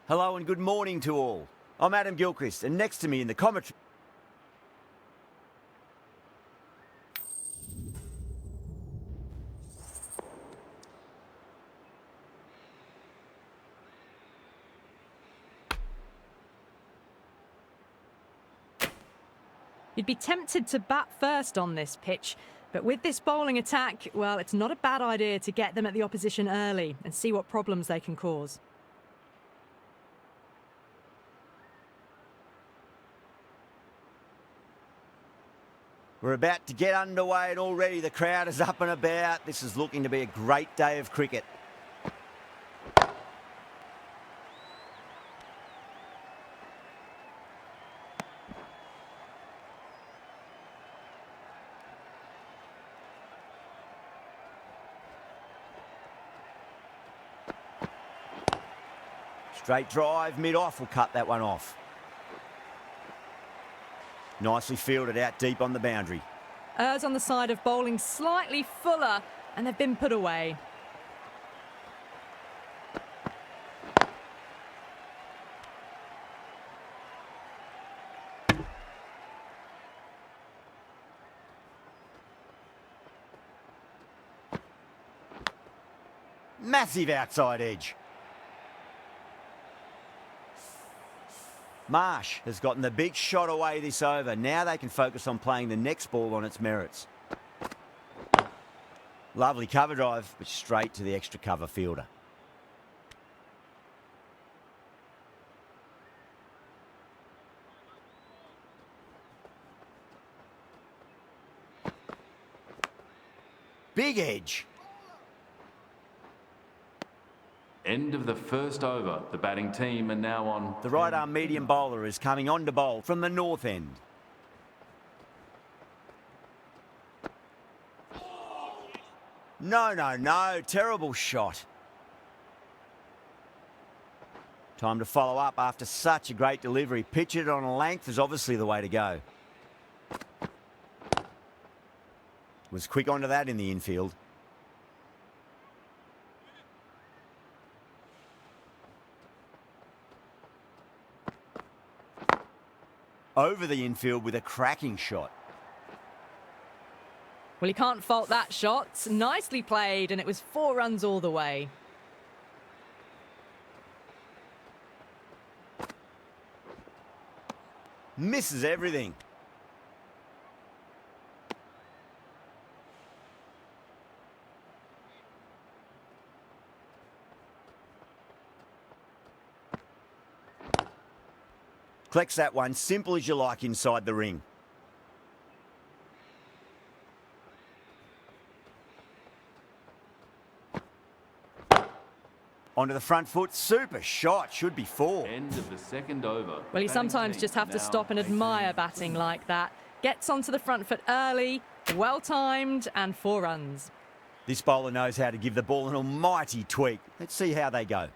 Hello and good morning to all. I'm Adam Gilchrist, and next to me in the commentary... You'd be tempted to bat first on this pitch, but with this bowling attack, well, it's not a bad idea to get them at the opposition early and see what problems they can cause. We're about to get underway and already the crowd is up and about. This is looking to be a great day of cricket. Straight drive, mid-off, will cut that one off. Nicely fielded out deep on the boundary. Errs on the side of bowling slightly fuller, and they've been put away. Massive outside edge. Marsh has gotten the big shot away this over. Now they can focus on playing the next ball on its merits. Lovely cover drive, but straight to the extra cover fielder. Big edge. End of the first over. The batting team are now on. The right arm medium bowler is coming on to bowl from the north end. No. Terrible shot. Time to follow up after such a great delivery. Pitch it on a length is obviously the way to go. Was quick onto that in the infield. Over the infield with a cracking shot. Well, you can't fault that shot. Nicely played, and it was 4 runs all the way. Misses everything. Collects that one, simple as you like inside the ring. Onto the front foot, super shot, should be 4. End of the second over. Well, you sometimes just have to stop and admire batting like that. Gets onto the front foot early, well-timed, and 4 runs. This bowler knows how to give the ball an almighty tweak. Let's see how they go.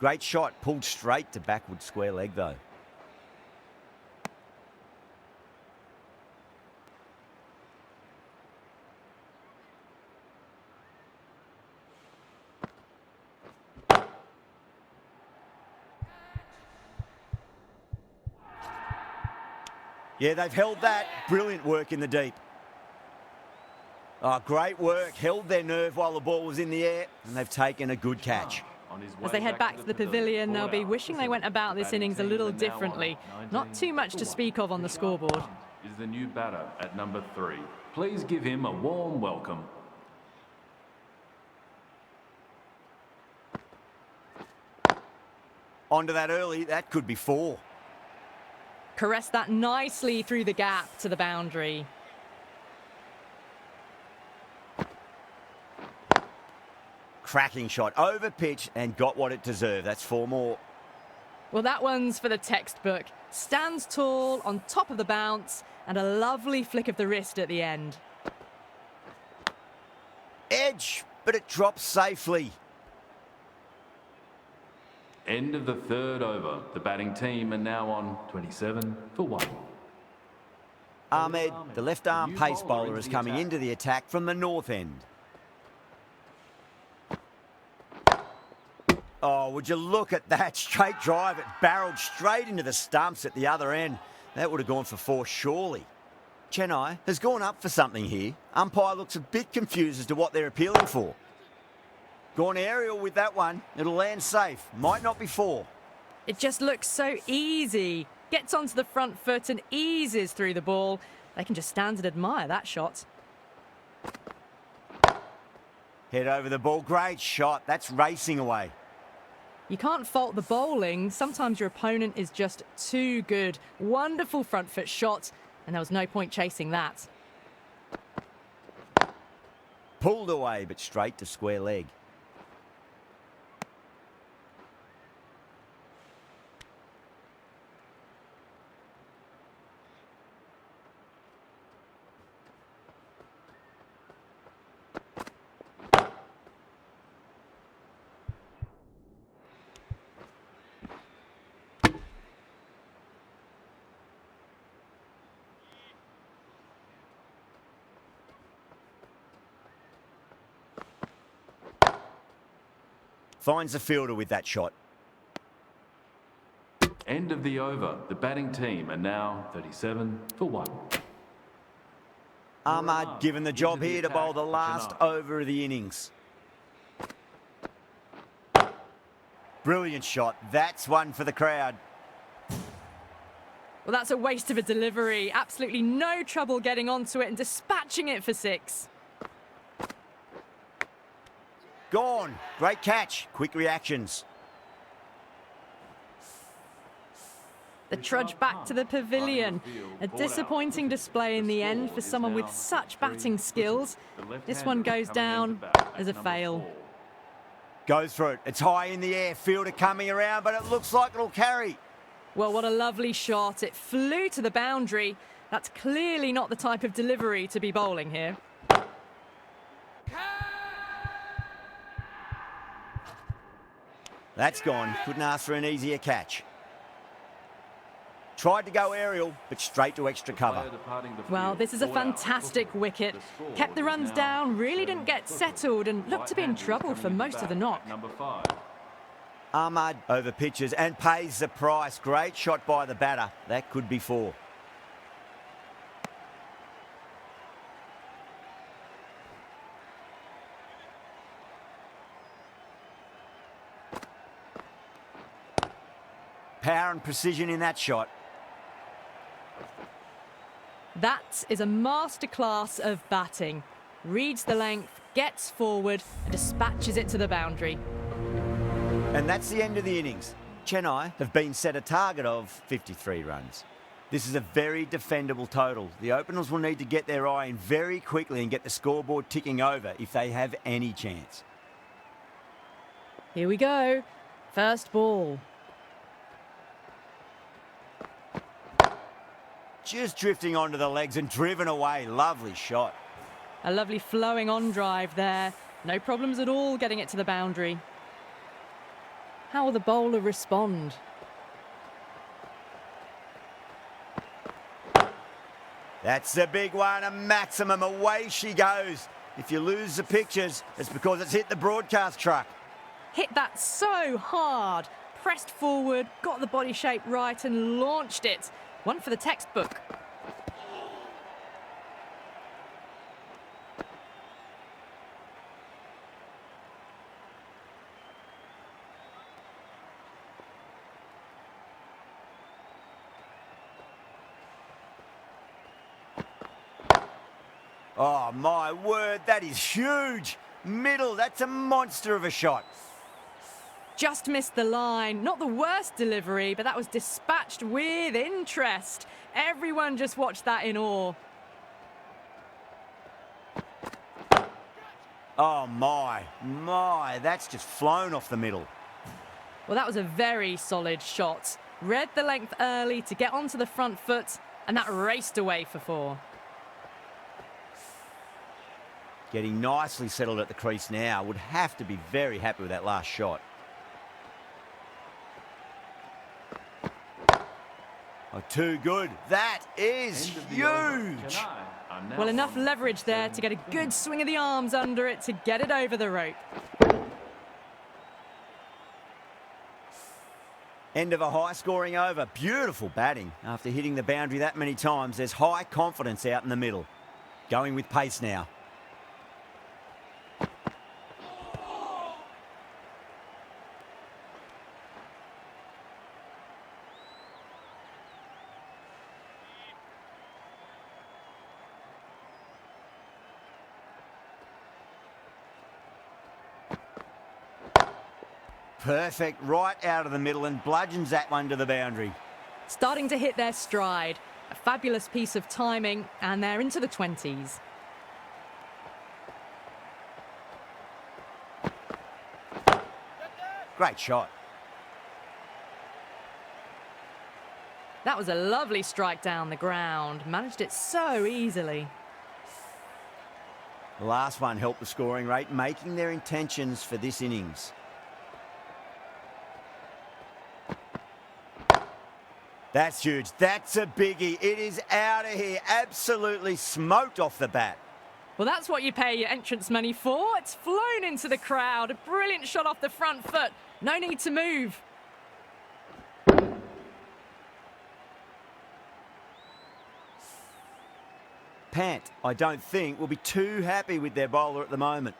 Great shot, pulled straight to backward square leg though. Yeah, they've held that. Brilliant work in the deep. Oh, great work. Held their nerve while the ball was in the air, and they've taken a good catch. As they head back to the pavilion, they'll be wishing they went about this innings a little differently. Not too much to speak of on the scoreboard. Is the new batter at number 3. Please give him a warm welcome. Onto that early, that could be 4. Caressed that nicely through the gap to the boundary. Cracking shot, over pitch and got what it deserved. That's 4 more. Well, that one's for the textbook. Stands tall, on top of the bounce, and a lovely flick of the wrist at the end. Edge, but it drops safely. End of the third over. The batting team are now on 27 for 1. Ahmed, the left-arm pace bowler, is coming into the attack from the north end. Oh, would you look at that straight drive? It barreled straight into the stumps at the other end. That would have gone for 4 surely. Chennai has gone up for something here. Umpire looks a bit confused as to what they're appealing for. Gone aerial with that one. It'll land safe. Might not be 4. It just looks so easy. Gets onto the front foot and eases through the ball. They can just stand and admire that shot. Head over the ball. Great shot. That's racing away. You can't fault the bowling. Sometimes your opponent is just too good. Wonderful front foot shot, and there was no point chasing that. Pulled away, but straight to square leg. Finds the fielder with that shot. End of the over. The batting team are now 37 for 1. Ahmad given the job here to bowl the last over of the innings. Brilliant shot. That's one for the crowd. Well, that's a waste of a delivery. Absolutely no trouble getting onto it and dispatching it for 6. Gone. Great catch. Quick reactions. The trudge back to the pavilion. A disappointing display in the end for someone with such batting skills. This one goes down as a fail. Goes for it. It's high in the air. Fielder coming around, but it looks like it'll carry. Well, what a lovely shot. It flew to the boundary. That's clearly not the type of delivery to be bowling here. That's gone. Couldn't ask for an easier catch. Tried to go aerial, but straight to extra cover. Well, this is a fantastic wicket. Kept the runs down, really didn't get settled and looked to be in trouble for most of the knock. Ahmad over pitches and pays the price. Great shot by the batter. That could be 4. Power and precision in that shot. That is a masterclass of batting. Reads the length, gets forward and dispatches it to the boundary. And that's the end of the innings. Chennai have been set a target of 53 runs. This is a very defendable total. The openers will need to get their eye in very quickly and get the scoreboard ticking over if they have any chance. Here we go. First ball. Just drifting onto the legs and driven away. Lovely shot. A lovely flowing on drive there. No problems at all getting it to the boundary. How will the bowler respond? That's the big one, a maximum. Away she goes. If you lose the pictures, it's because it's hit the broadcast truck. Hit that so hard. Pressed forward, got the body shape right and launched it. One for the textbook. Oh, my word, that is huge. Middle, that's a monster of a shot. Just missed the line. Not the worst delivery, but that was dispatched with interest. Everyone just watched that in awe. Oh, my, that's just flown off the middle. Well, that was a very solid shot. Read the length early to get onto the front foot, and that raced away for 4. Getting nicely settled at the crease now. Would have to be very happy with that last shot. Oh, too good. That is huge. Well, enough leverage there to get a good swing of the arms under it to get it over the rope. End of a high-scoring over. Beautiful batting. After hitting the boundary that many times, there's high confidence out in the middle. Going with pace now. Perfect, right out of the middle and bludgeons that one to the boundary. Starting to hit their stride. A fabulous piece of timing, and they're into the 20s. Great shot. That was a lovely strike down the ground. Managed it so easily. The last one helped the scoring rate, making their intentions for this innings. That's huge. That's a biggie. It is out of here. Absolutely smoked off the bat. Well, that's what you pay your entrance money for. It's flown into the crowd. A brilliant shot off the front foot. No need to move. Pant, I don't think, will be too happy with their bowler at the moment.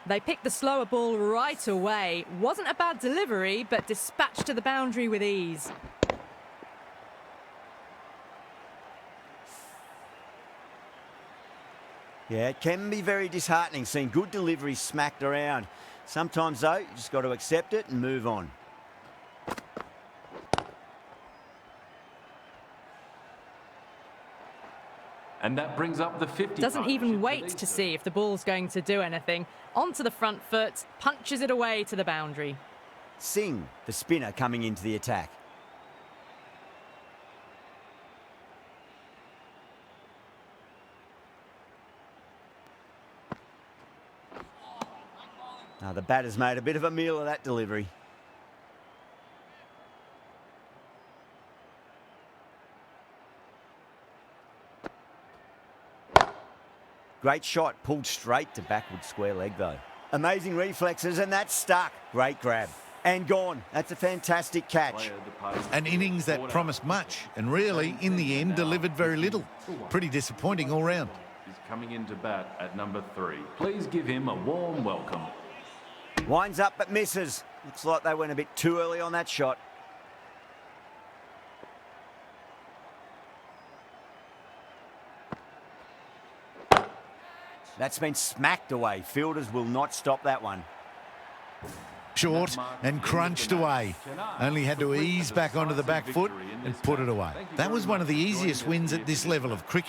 They picked the slower ball right away. Wasn't a bad delivery, but dispatched to the boundary with ease. Yeah, it can be very disheartening seeing good deliveries smacked around. Sometimes, though, you just got to accept it and move on. And that brings up the 50. Doesn't even wait to see if the ball's going to do anything. Onto the front foot, punches it away to the boundary. Singh, the spinner, coming into the attack. Now the batter's made a bit of a meal of that delivery. Great shot, pulled straight to backward square leg though. Amazing reflexes and that's stuck. Great grab. And gone. That's a fantastic catch. An innings that promised much and really, in the end, delivered very little. Pretty disappointing all round. Is coming into bat at number 3. Please give him a warm welcome. Winds up but misses. Looks like they went a bit too early on that shot. That's been smacked away. Fielders will not stop that one. Short and crunched away. Only had to ease back onto the back foot and put it away. That was one of the easiest wins at this level of cricket.